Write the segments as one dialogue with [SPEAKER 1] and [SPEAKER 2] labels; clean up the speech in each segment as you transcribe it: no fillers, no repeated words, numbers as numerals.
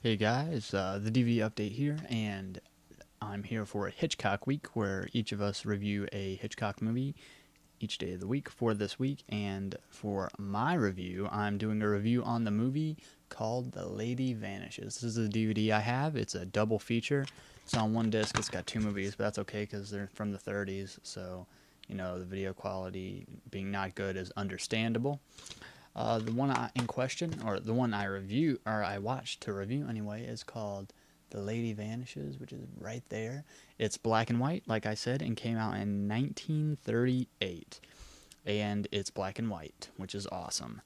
[SPEAKER 1] Hey guys, the DVD update here, and I'm here for a Hitchcock week where each of us review a Hitchcock movie each day of the week for this week. And for my review, I'm doing a review on the movie called The Lady Vanishes. This is a DVD I have. It's a double feature. It's on one disc. It's got two movies, but that's okay because they're from the 30s, so the video quality being not good is understandable. The one in question, or the one I watched to review anyway, is called The Lady Vanishes, which is right there. It's black and white, like I said, and came out in 1938. And it's black and white, which is awesome.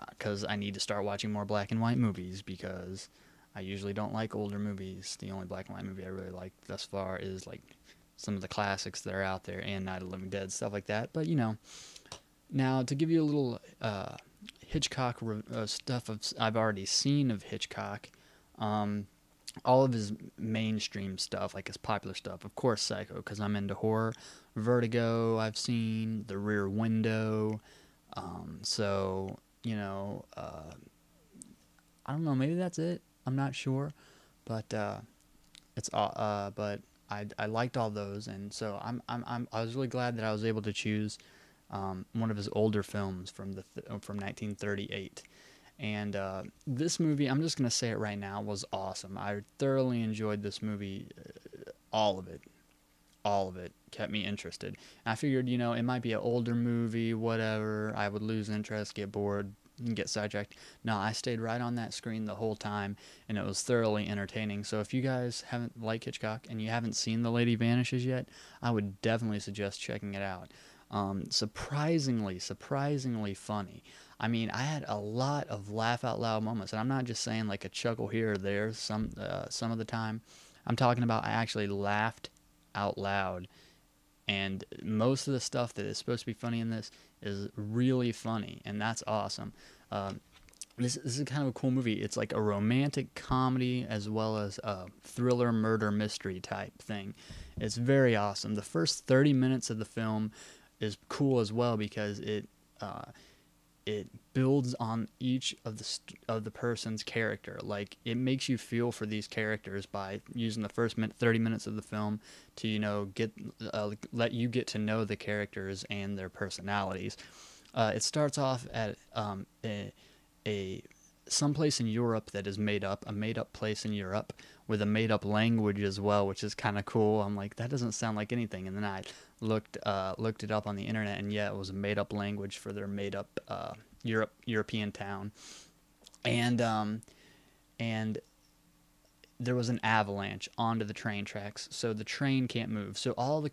[SPEAKER 1] Because I need to start watching more black and white movies because I usually don't like older movies. The only black and white movie I really like thus far is like some of the classics that are out there and Night of the Living Dead, stuff like that. But now to give you a little Hitchcock stuff I've already seen of Hitchcock. Um, all of his mainstream stuff, like his popular stuff. Of course, Psycho, because I'm into horror. Vertigo, I've seen. The Rear Window. So, I don't know. Maybe that's it. I'm not sure, but but I liked all those, and so I was really glad that I was able to choose one of his older films from 1938. And this movie, I'm just gonna say it right now, was awesome. I thoroughly enjoyed this movie, all of it, all of it kept me interested. And I figured, it might be an older movie, whatever. I would lose interest, get bored, and get sidetracked. No, I stayed right on that screen the whole time, and it was thoroughly entertaining. So if you guys haven't liked Hitchcock and you haven't seen The Lady Vanishes yet, I would definitely suggest checking it out. Surprisingly funny. I mean, I had a lot of laugh out loud moments, and I'm not just saying like a chuckle here or there. Some of the time, I'm talking about I actually laughed out loud, and most of the stuff that is supposed to be funny in this is really funny, and that's awesome. Um, this is kind of a cool movie. It's like a romantic comedy as well as a thriller murder mystery type thing. It's very awesome. The first 30 minutes of the film is cool as well because uh, it builds on each of the person's character. Like it makes you feel for these characters by using the first 30 minutes of the film to get let you get to know the characters and their personalities. It starts off at a someplace in Europe that is a made up place in Europe with a made up language as well, which is kind of cool. I'm like, that doesn't sound like anything, and then I looked it up on the internet, and yeah, it was a made up language for their made up European town, and and there was an avalanche onto the train tracks, so the train can't move. So all the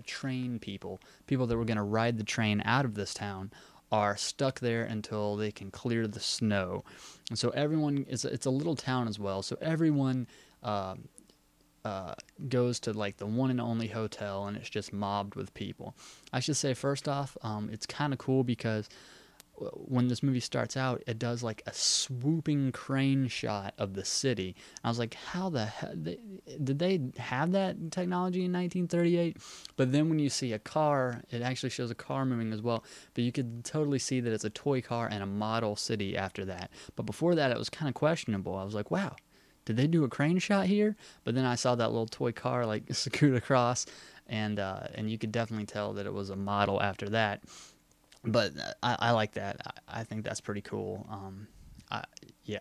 [SPEAKER 1] train people that were going to ride the train out of this town, are stuck there until they can clear the snow. And so everyone, it's a little town as well. So everyone uh, goes to like the one and only hotel, and it's just mobbed with people. I should say first off, it's kind of cool because when this movie starts out, it does like a swooping crane shot of the city. I was like, how the hell did they have that technology in 1938? But then when you see a car, it actually shows a car moving as well. But you could totally see that it's a toy car and a model city after that. But before that, it was kind of questionable. I was like, wow, did they do a crane shot here? But then I saw that little toy car like scoot across, and you could definitely tell that it was a model after that. But I like that. I think that's pretty cool. Yeah.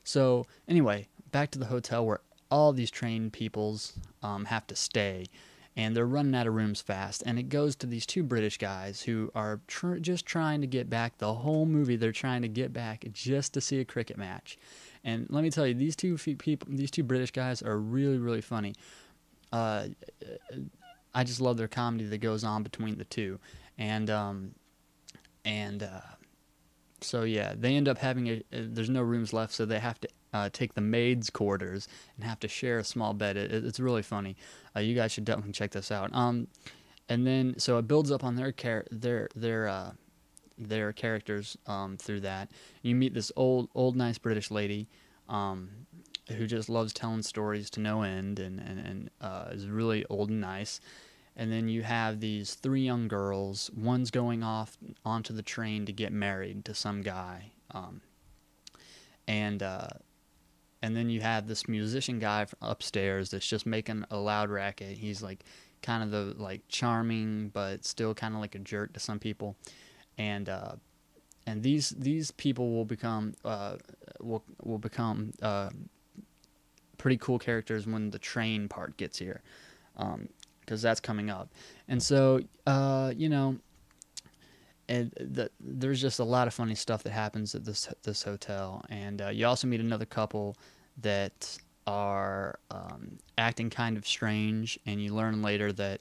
[SPEAKER 1] So anyway, back to the hotel where all these trained peoples have to stay, and they're running out of rooms fast. And it goes to these two British guys who are just trying to get back. The whole movie, they're trying to get back just to see a cricket match. And let me tell you, these two British guys are really, really funny. Uh, I just love their comedy that goes on between the two, and and so yeah, they end up having there's no rooms left, so they have to take the maids' quarters and have to share a small bed. It's really funny. You guys should definitely check this out. And then so it builds up on their characters through that. You meet this old nice British lady who just loves telling stories to no end, and is really old and nice. And then you have these three young girls. One's going off onto the train to get married to some guy, and And then you have this musician guy upstairs that's just making a loud racket. He's like kind of the like charming, but still kind of like a jerk to some people. And these people will become pretty cool characters when the train part gets here, because that's coming up. And so you know, there's just a lot of funny stuff that happens at this hotel. And you also meet another couple that are acting kind of strange, and you learn later that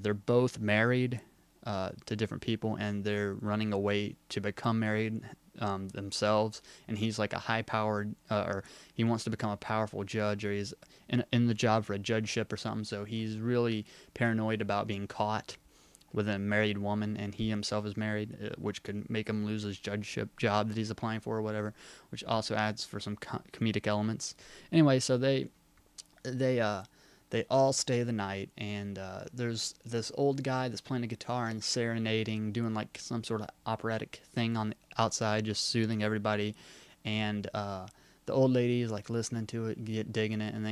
[SPEAKER 1] they're both married to different people, and they're running away to become married themselves. And he's like a high-powered, or he wants to become a powerful judge, or he's in the job for a judgeship or something. So he's really paranoid about being caught with a married woman, and he himself is married, which could make him lose his judgeship job that he's applying for or whatever, which also adds for some comedic elements. Anyway, so they all stay the night, and there's this old guy that's playing a guitar and serenading, doing like some sort of operatic thing on the outside, just soothing everybody. And the old lady is like listening to it, digging it, and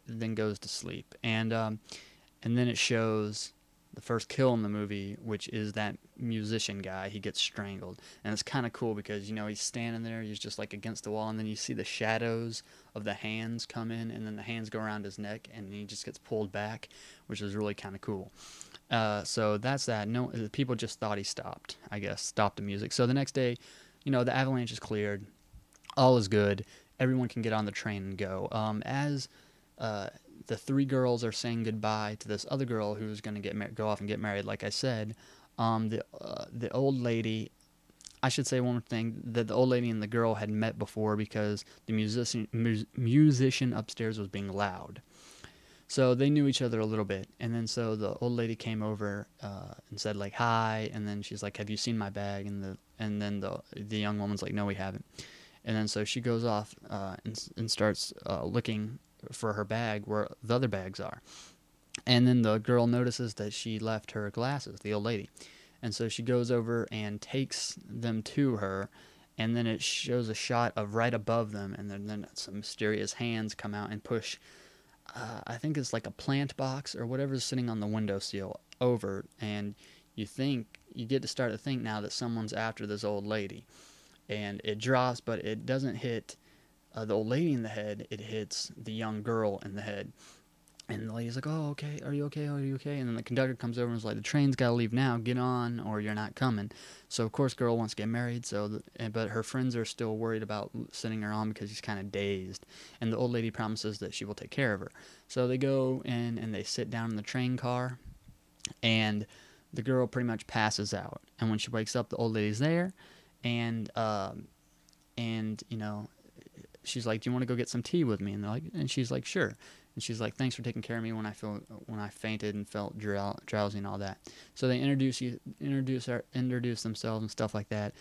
[SPEAKER 1] then goes to sleep. And then it shows the first kill in the movie, which is that musician guy. He gets strangled, and it's kind of cool because, you know, he's standing there, he's just like against the wall, and then you see the shadows of the hands come in, and then the hands go around his neck, and he just gets pulled back, which is really kind of cool. So that's that. No, people just thought he stopped, I guess, stopped the music. So the next day, you know, the avalanche is cleared, all is good, everyone can get on the train and go. As the three girls are saying goodbye to this other girl who's going to go off and get married, like I said, the old lady, I should say one more thing, that the old lady and the girl had met before because the musician upstairs was being loud. So they knew each other a little bit. And then so the old lady came over and said like hi, and then she's like, have you seen my bag? And then the young woman's like, no, we haven't. And then so she goes off and starts looking for her bag where the other bags are. And then the girl notices that she left her glasses, the old lady. And so she goes over and takes them to her, and then it shows a shot of right above them, and then some mysterious hands come out and push, I think it's like a plant box or whatever's sitting on the windowsill over, and you get to start to think now that someone's after this old lady. And it drops, but it doesn't hit the old lady in the head, it hits the young girl in the head. And the lady's like, oh, okay, are you okay, are you okay? And then the conductor comes over and is like, the train's got to leave now, get on, or you're not coming. So, of course, girl wants to get married, but her friends are still worried about sending her on because she's kind of dazed. And the old lady promises that she will take care of her. So they go in and they sit down in the train car, and the girl pretty much passes out. And when she wakes up, the old lady's there, and you know, she's like, do you want to go get some tea with me? And she's like, sure. And she's like, thanks for taking care of me when I fainted and felt drowsy and all that. So they introduce themselves and stuff like that.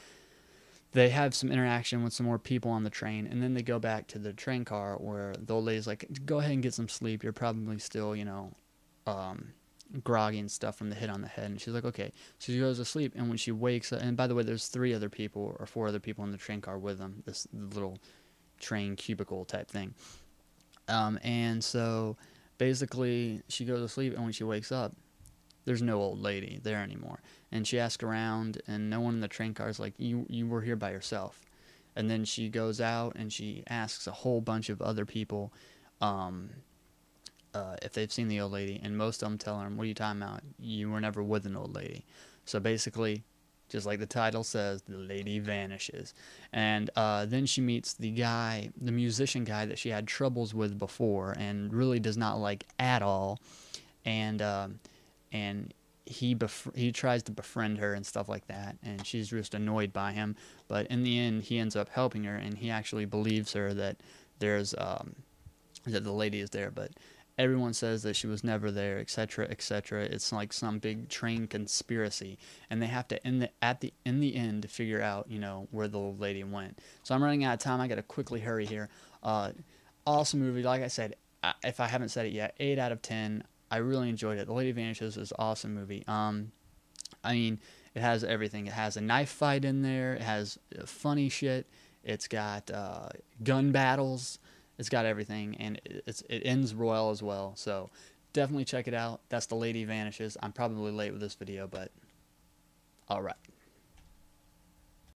[SPEAKER 1] They have some interaction with some more people on the train, and then they go back to the train car where the old lady's like, go ahead and get some sleep. You're probably still, you know, groggy and stuff from the hit on the head. And she's like, okay. So she goes to sleep, and when she wakes up, and by the way, there's 4 other people in the train car with them, this little train cubicle type thing. And so basically she goes to sleep, and when she wakes up, there's no old lady there anymore. And she asks around, and no one in the train car is like, you were here by yourself. And then she goes out and she asks a whole bunch of other people if they've seen the old lady, and most of them tell her, what are you talking about? You were never with an old lady. So basically, just like the title says, the lady vanishes. And then she meets the musician guy that she had troubles with before and really does not like at all. And he tries to befriend her and stuff like that, and she's just annoyed by him. But in the end, he ends up helping her, and he actually believes her that that the lady is there. But everyone says that she was never there, etc., etc. It's like some big train conspiracy, and they have to in the end figure out, you know, where the old lady went. So I'm running out of time. I got to quickly hurry here. Awesome movie, like I said. If I haven't said it yet, 8 out of 10. I really enjoyed it. The Lady Vanishes is an awesome movie. I mean, it has everything. It has a knife fight in there. It has funny shit. It's got gun battles. It's got everything, and it ends royal as well. So definitely check it out. That's The Lady Vanishes. I'm probably late with this video, but all right.